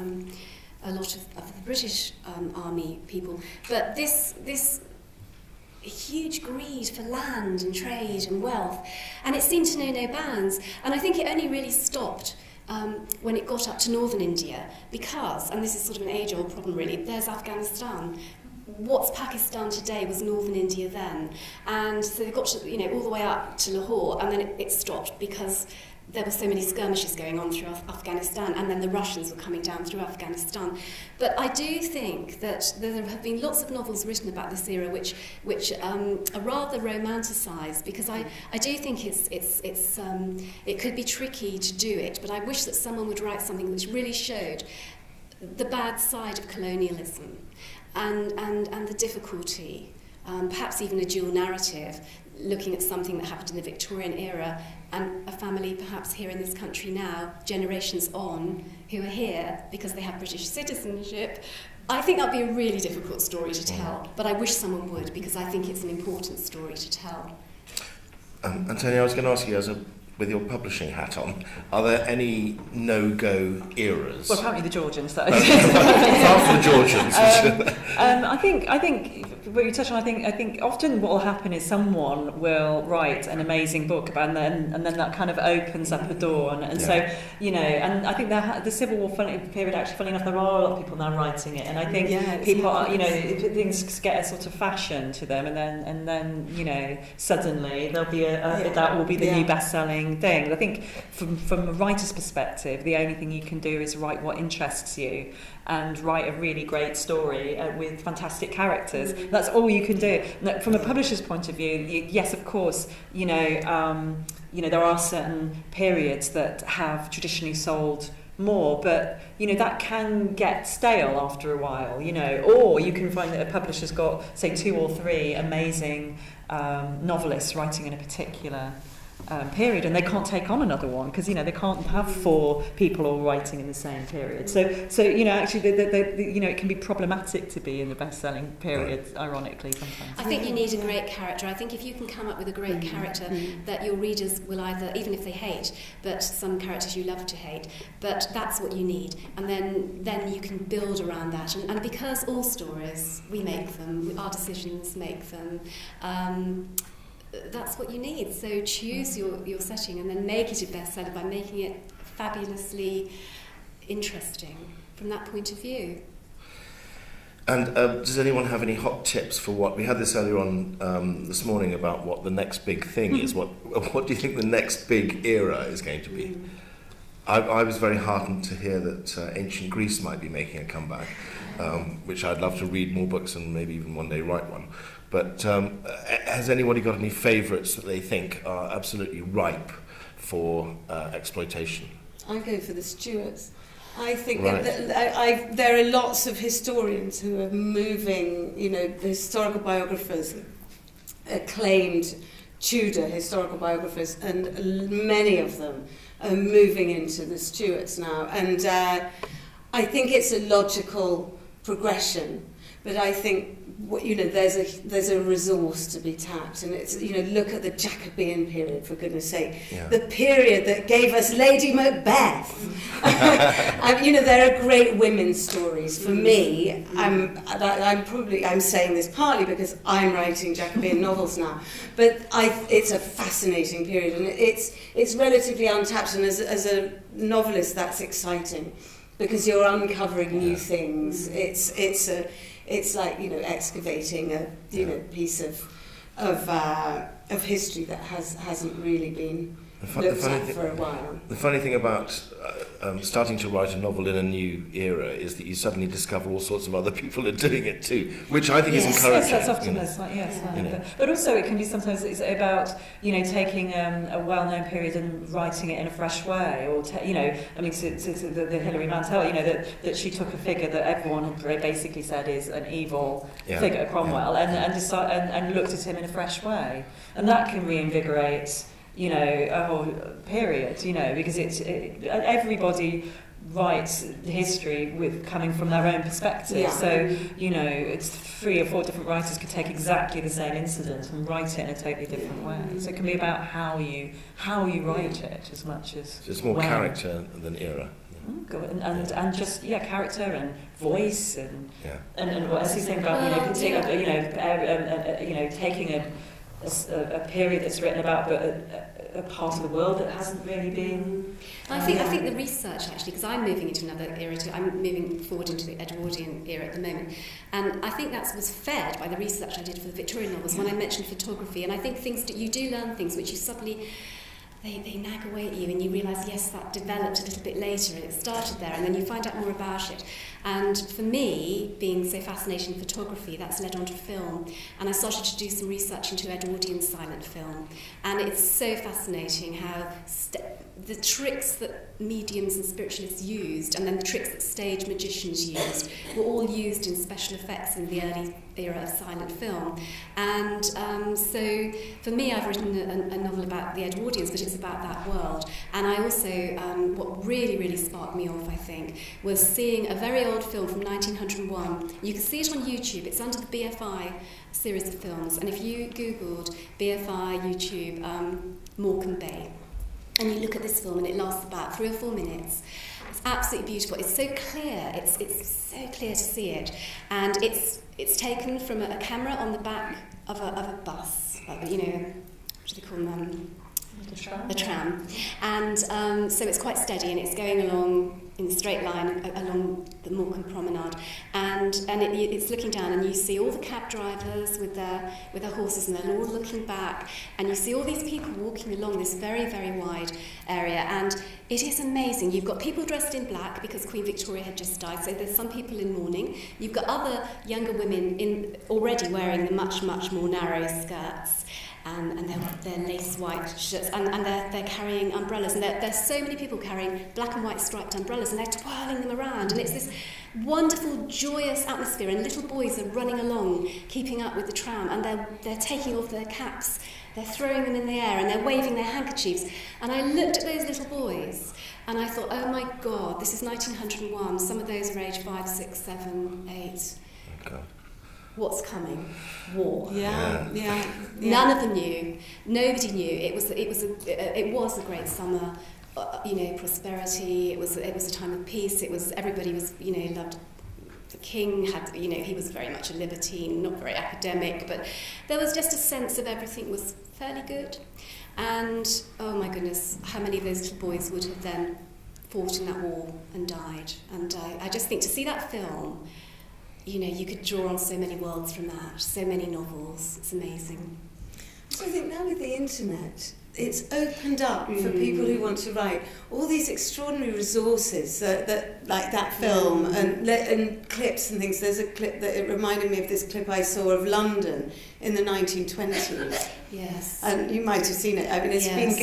British army people. But this huge greed for land and trade and wealth, and it seemed to know no bounds. And I think it only really stopped when it got up to northern India, because, and this is sort of an age-old problem really, there's Afghanistan. What's Pakistan today was northern India then, and so they got to, all the way up to Lahore, and then it stopped because there were so many skirmishes going on through Afghanistan, and then the Russians were coming down through Afghanistan. But I do think that there have been lots of novels written about this era which are rather romanticised, because I do think it could be tricky to do it, but I wish that someone would write something which really showed the bad side of colonialism and the difficulty, perhaps even a dual narrative, looking at something that happened in the Victorian era and a family perhaps here in this country now, generations on, who are here because they have British citizenship. I think that would be a really difficult story to tell, but I wish someone would, because I think it's an important story to tell. Antonio, I was going to ask you, with your publishing hat on, are there any no-go eras? Well, apparently the Georgians, though. Apart from the Georgians. I think what you touched on, I think often what will happen is someone will write an amazing book about, and then that kind of opens up a door, and so and I think the Civil War period, actually, funny enough, there are a lot of people now writing it, and I think people are, things get a sort of fashion to them, and then suddenly there'll be that will be the new best-selling thing. I think from a writer's perspective, the only thing you can do is write what interests you and write a really great story with fantastic characters. That's all you can do. From a publisher's point of view, yes, of course, there are certain periods that have traditionally sold more, but that can get stale after a while, or you can find that a publisher's got, say, 2 or 3 amazing novelists writing in a particular period, and they can't take on another one because they can't have 4 people all writing in the same period. So actually, it can be problematic to be in the best-selling period. Ironically, sometimes. I think you need a great character. I think if you can come up with a great character that your readers will either, even if they hate, but some characters you love to hate, but that's what you need, and then you can build around that. And because all stories, we make them, our decisions make them. That's what you need. So choose your setting and then make it a bestseller by making it fabulously interesting from that point of view. And does anyone have any hot tips for what we had this earlier on this morning about what the next big thing is? What do you think the next big era is going to be? I was very heartened to hear that ancient Greece might be making a comeback, which I'd love to read more books and maybe even one day write one. But has anybody got any favourites that they think are absolutely ripe for exploitation? I go for the Stuarts. I think that there are lots of historians who are moving, the historical biographers, acclaimed Tudor historical biographers, and many of them are moving into the Stuarts now. And I think it's a logical progression, but I think there's a resource to be tapped, and it's look at the Jacobean period, for goodness sake, the period that gave us Lady Macbeth. There are great women's stories. For me, I'm saying this partly because I'm writing Jacobean novels now, but it's a fascinating period, and it's relatively untapped, and as a novelist, that's exciting because you're uncovering new things. It's like excavating a piece of history that hasn't really been looked at for a while. The funny thing about starting to write a novel in a new era is that you suddenly discover all sorts of other people are doing it too, which I think is encouraging. Yes, that's often but also it can be sometimes it's about taking a well-known period and writing it in a fresh way, or to the Hilary Mantel, that she took a figure that everyone had basically said is an evil figure, Cromwell, and looked at him in a fresh way, and that can reinvigorate a whole period, because everybody writes history with coming from their own perspective. Yeah. So, it's 3 or 4 different writers could take exactly the same incident and write it in a totally different way. So it can be about how you write it as much as So it's more character than era. And just character and voice and what else he's saying about taking a period that's written about, but a part of the world that hasn't really been. I think the research actually, because I'm moving into another era too. I'm moving forward into the Edwardian era at the moment, and I think that was fed by the research I did for the Victorian novels when I mentioned photography. And I think things that you do learn things which you suddenly. They nag away at you, and you realise, yes, that developed a little bit later, and it started there, and then you find out more about it. And for me, being so fascinated in photography, that's led on to film. And I started to do some research into Edwardian silent film. And it's so fascinating how the tricks that mediums and spiritualists used, and then the tricks that stage magicians used, were all used in special effects in the early era of silent film. And so for me, I've written a novel about the Edwardians, but it's about that world. And I also, what really, really sparked me off, I think, was seeing a very old film from 1901. You can see it on YouTube. It's under the BFI series of films. And if you Googled BFI YouTube Morecambe Bay, and you look at this film, and it lasts about 3 or 4 minutes. It's absolutely beautiful. It's so clear. It's so clear to see it, and it's taken from a camera on the back of a bus. What do they call them? The tram. And so it's quite steady, and it's going along in a straight line along the Morecambe Promenade, and it's looking down, and you see all the cab drivers with their horses, and they're all looking back, and you see all these people walking along this very, very wide area, and it is amazing. You've got people dressed in black because Queen Victoria had just died, so there's some people in mourning. You've got other younger women already wearing the much, much more narrow skirts, and their lace white shirts, and they're carrying umbrellas, and there's so many people carrying black and white striped umbrellas, and they're twirling them around, and it's this wonderful, joyous atmosphere, and little boys are running along, keeping up with the tram, and they're taking off their caps, they're throwing them in the air, and they're waving their handkerchiefs. And I looked at those little boys, and I thought, oh my God, this is 1901. Some of those are aged 5, 6, 7, 8. God. What's coming? War. Yeah. None of them knew. Nobody knew. It was a great summer. Prosperity. It was a time of peace. Everybody was loved. The king had he was very much a libertine, not very academic, but there was just a sense of everything was fairly good. And oh my goodness, how many of those little boys would have then fought in that war and died? And I just think to see that film. You could draw on so many worlds from that, so many novels. It's amazing. So I think now with the internet, it's opened up for people who want to write all these extraordinary resources that like that film and clips and things. There's a clip that it reminded me of this clip I saw of London in the 1920s. Yes. And you might have seen it. I mean, it's been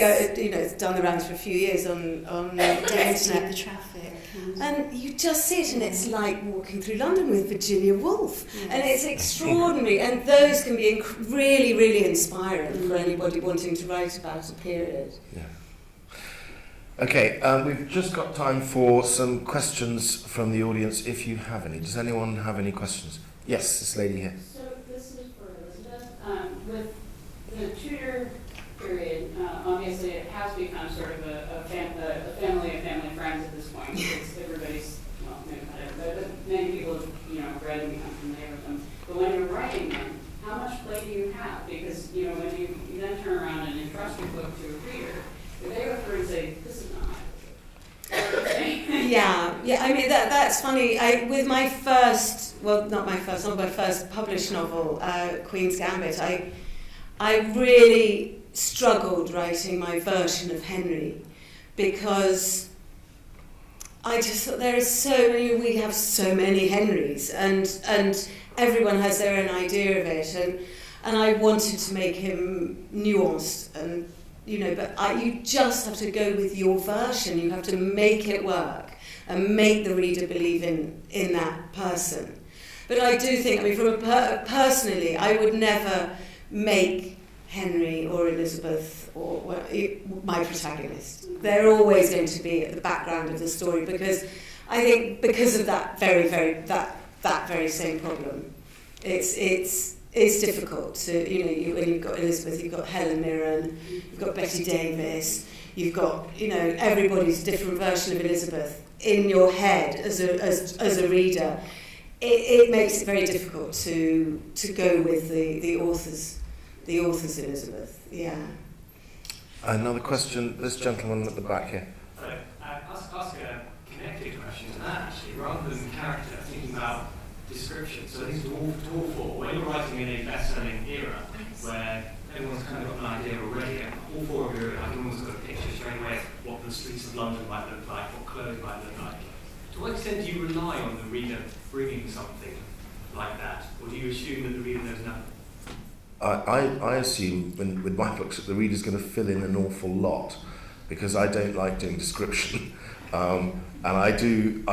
it's done the rounds for a few years on the internet. The traffic. And you just see it, and it's like walking through London with Virginia Woolf. Yes. And it's extraordinary, and those can be really, really inspiring for anybody wanting to write about a period. Yeah. Okay, we've just got time for some questions from the audience, if you have any. Does anyone have any questions? Yes, this lady here. So this is for Elizabeth. With the Tudor period, obviously it has become sort of a family of family friends at this point. Because everybody's, well, maybe not everybody, but many people have read and become familiar with them. But when you're writing them, how much play do you have? Because, when you then turn around and entrust your book to a reader, if they refer and say, this is not my book. Yeah. I mean, that's funny. With my first, not my first published novel, Queen's Gambit, I really struggled writing my version of Henry, because I just thought we have so many Henrys, and everyone has their own idea of it, and I wanted to make him nuanced, and but you just have to go with your version. You have to make it work and make the reader believe in that person. But I do think, personally, I would never make Henry or Elizabeth or my protagonist. They're always going to be at the background of the story, because I think because of that very same problem, it's difficult to when you've got Elizabeth, you've got Helen Mirren, you've got Betty Davis, you've got everybody's different version of Elizabeth in your head as a reader. It makes it very difficult to go with the author's Elizabeth. Yeah. Another question, this gentleman at the back here. Ask a connected question to that, actually, rather than character, thinking about description. So these dwarf four, when you're writing in a best-selling era, where everyone's kind of got an idea already, and all four of you, everyone's got a picture straight away of what the streets of London might look like, what clothes might look like. To what extent do you rely on the reader bringing something like that, or do you assume that the reader knows nothing? I assume with my books that the reader's going to fill in an awful lot, because I don't like doing description, and I do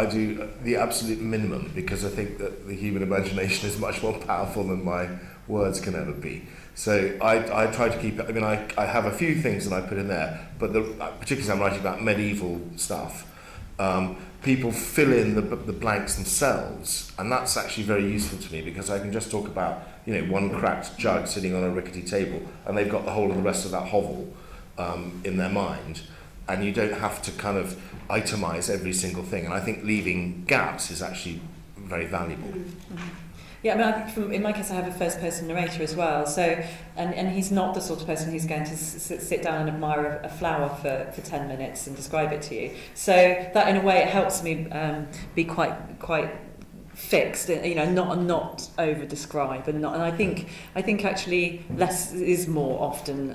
the absolute minimum, because I think that the human imagination is much more powerful than my words can ever be. So I try to keep it. I mean, I have a few things that I put in there, but particularly as I'm writing about medieval stuff, people fill in the blanks themselves, and that's actually very useful to me, because I can just talk about one cracked jug sitting on a rickety table, and they've got the whole of the rest of that hovel in their mind, and you don't have to kind of itemize every single thing. And I think leaving gaps is actually very valuable. Mm-hmm. Yeah, I mean, in my case, I have a first-person narrator as well. So, and he's not the sort of person who's going to sit down and admire a flower for 10 minutes and describe it to you. So that, in a way, it helps me be quite fixed, not over-describe, and I think actually less is more often.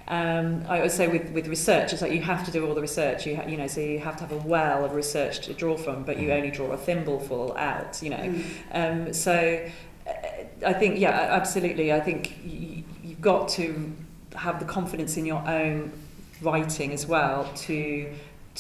I would say with research, it's like you have to do all the research. So you have to have a well of research to draw from, but you only draw a thimbleful out. So I think absolutely. I think you've got to have the confidence in your own writing as well to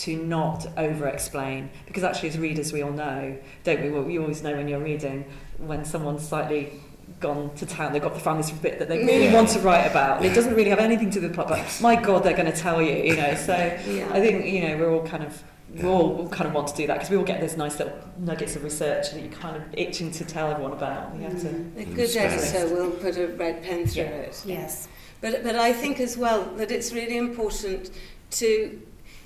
not over-explain, because actually as readers we all know, don't we? Well, you always know when you're reading when someone's slightly gone to town, they've got the family's bit that they really want to write about. It doesn't really have anything to do with the plot, but my God, they're going to tell you, So I think we all kind of want to do that, because we all get those nice little nuggets of research that you're kind of itching to tell everyone about. You have to. A good editor will put a red pen through it. Yes, but I think as well that it's really important to.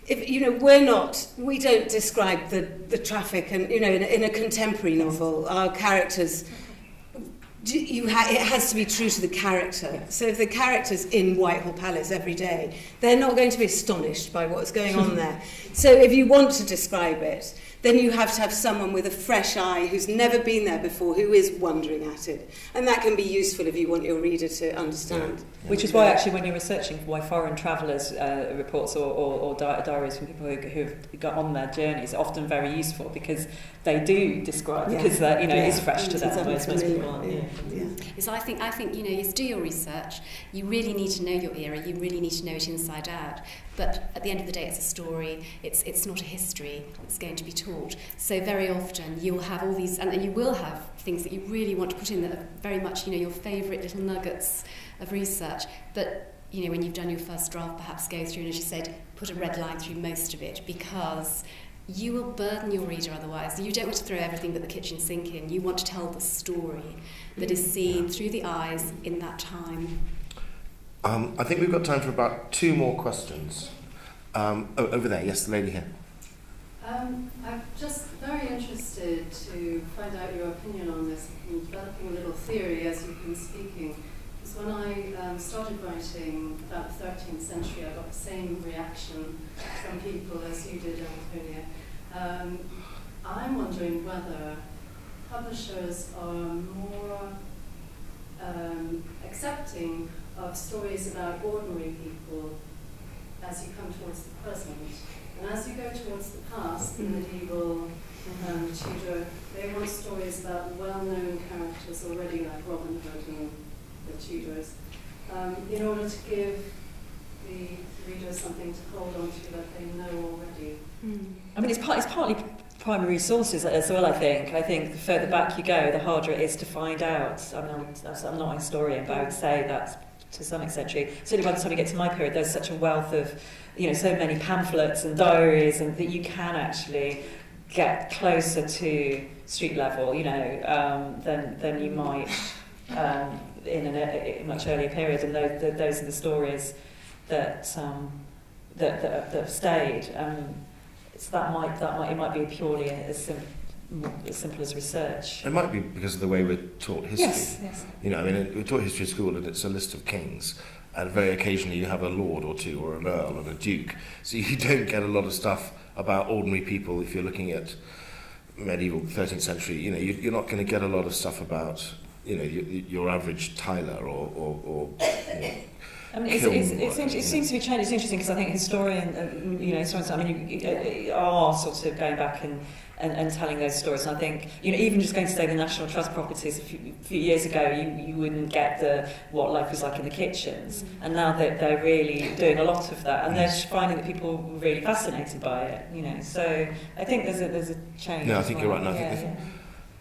We don't describe the traffic, and in a contemporary novel, our characters. It has to be true to the character. So if the character's in Whitehall Palace every day, they're not going to be astonished by what's going on there. So if you want to describe it, then you have to have someone with a fresh eye who's never been there before, who is wondering at it. And that can be useful if you want your reader to understand. Which is why, actually, when you're researching why foreign travellers' reports or diaries from people who've got on their journeys are often very useful, because they do describe, because it is fresh to them. Most people aren't. So I think you do your research. You really need to know your era. You really need to know it inside out. But at the end of the day, it's a story. It's not a history that's going to be taught. So very often you'll have all these, and you will have things that you really want to put in that are very much your favourite little nuggets of research. But when you've done your first draft, perhaps go through and, as you said, put a red line through most of it, because you will burden your reader otherwise. You don't want to throw everything but the kitchen sink in. You want to tell the story that is seen through the eyes in that time. I think we've got time for about 2 more questions. Over there, yes, the lady here. I'm just very interested to find out your opinion on this. I'm developing a little theory as you've been speaking. Because when I started writing about the 13th century, I got the same reaction from people as you did, Antonia. I'm wondering whether publishers are more accepting of stories about ordinary people as you come towards the present. And as you go towards the past, the medieval Tudor, they want stories about well-known characters already, like Robin Hood and the Tudors, in order to give the reader something to hold on to that they know already. I mean, it's partly primary sources as well, I think. I think the further back you go, the harder it is to find out. I mean, I'm not a historian, but I would say that's to some extent true. Certainly by the time you get to my period, there's such a wealth of, so many pamphlets and diaries, and that you can actually get closer to street level, than you might in a much earlier period. And those are the stories that have stayed. So it might be purely as simple as research. It might be because of the way we're taught history. Yes. We're taught history at school, and it's a list of kings, and very occasionally you have a lord or two, or an earl and a duke. So you don't get a lot of stuff about ordinary people if you're looking at medieval 13th century. You're not going to get a lot of stuff about your average Tyler or I mean, it seems to be changing. It's interesting because I think historians are sort of going back and telling those stories. And I think, even just going to say the National Trust properties a few years ago, you wouldn't get what life was like in the kitchens. And now they're really doing a lot of that, and they're finding that people were really fascinated by it. So I think there's a change. No, I think you're right. No, I think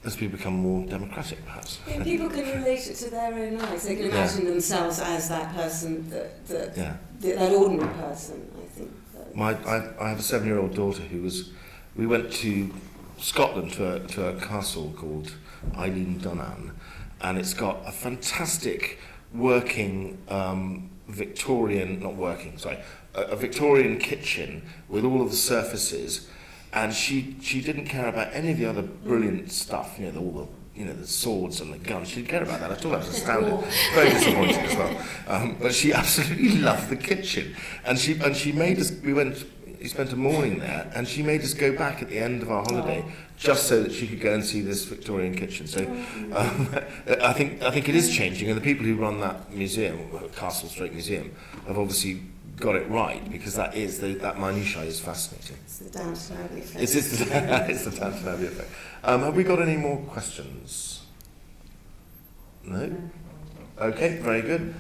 as people become more democratic, perhaps. Yeah, people can relate it to their own lives. They can imagine themselves as that person, that ordinary person, I think. I have a 7-year-old daughter we went to Scotland to a castle called Eilean Donan, and it's got a fantastic working a Victorian kitchen with all of the surfaces. And she didn't care about any of the other brilliant stuff, all the swords and the guns. She didn't care about that at all. I was astounded, very disappointed as well. But she absolutely loved the kitchen, and she made us. We spent a morning there, and she made us go back at the end of our holiday just so that she could go and see this Victorian kitchen. So I think it is changing, and the people who run that museum, Castle Street Museum, have obviously got it right, because that minutiae is fascinating. It's the Downton Abbey effect. It's the Downton Abbey effect. Have we got any more questions? No? Okay, very good.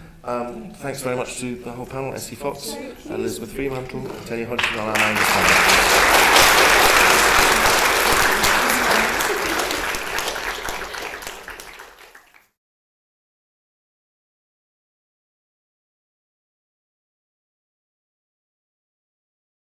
Thanks very much to the whole panel, S.C. Fox, Elizabeth Freemantle, Tony Hodgson, and Angus Hunter.